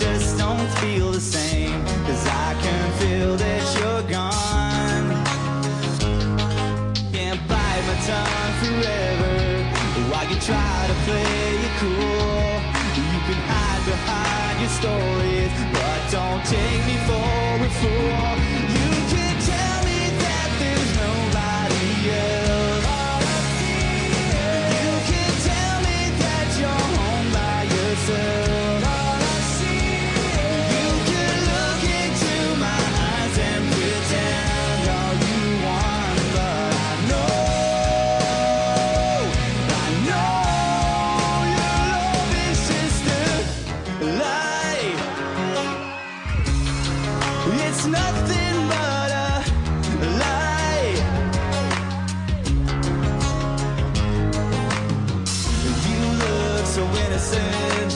just don't feel the same, 'cause I can feel that you're gone. Can't bite my tongue forever while you try to play it cool. You can hide behind your stories, but don't take me for a fool. You can tell me that there's nobody else. You can tell me that you're home by yourself. You can look into my eyes and pretend all you want, but I know your love is just a lie. It's nothing but a lie. You look so innocent,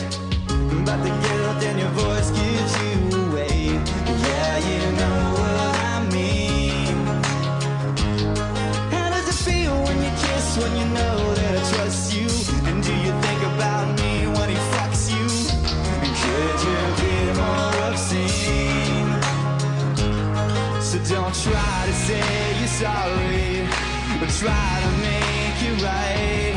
but the guilt in your voice gives you away. Yeah, you know what I mean. How does it feel when you kiss, when you know that I trust you? And do you think about me when he fucks you? Could you be more obscene? So don't try to say you're sorry, but try to make it right.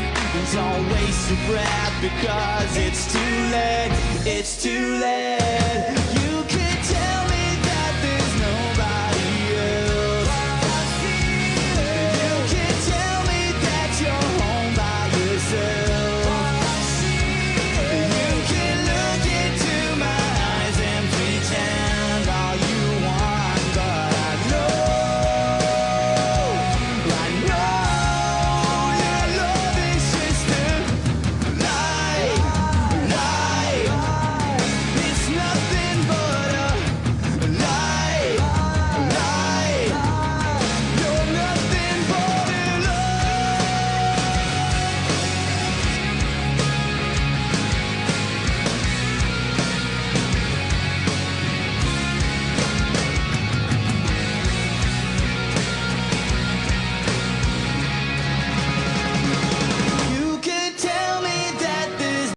Don't waste your breath, because it's too late, it's too late.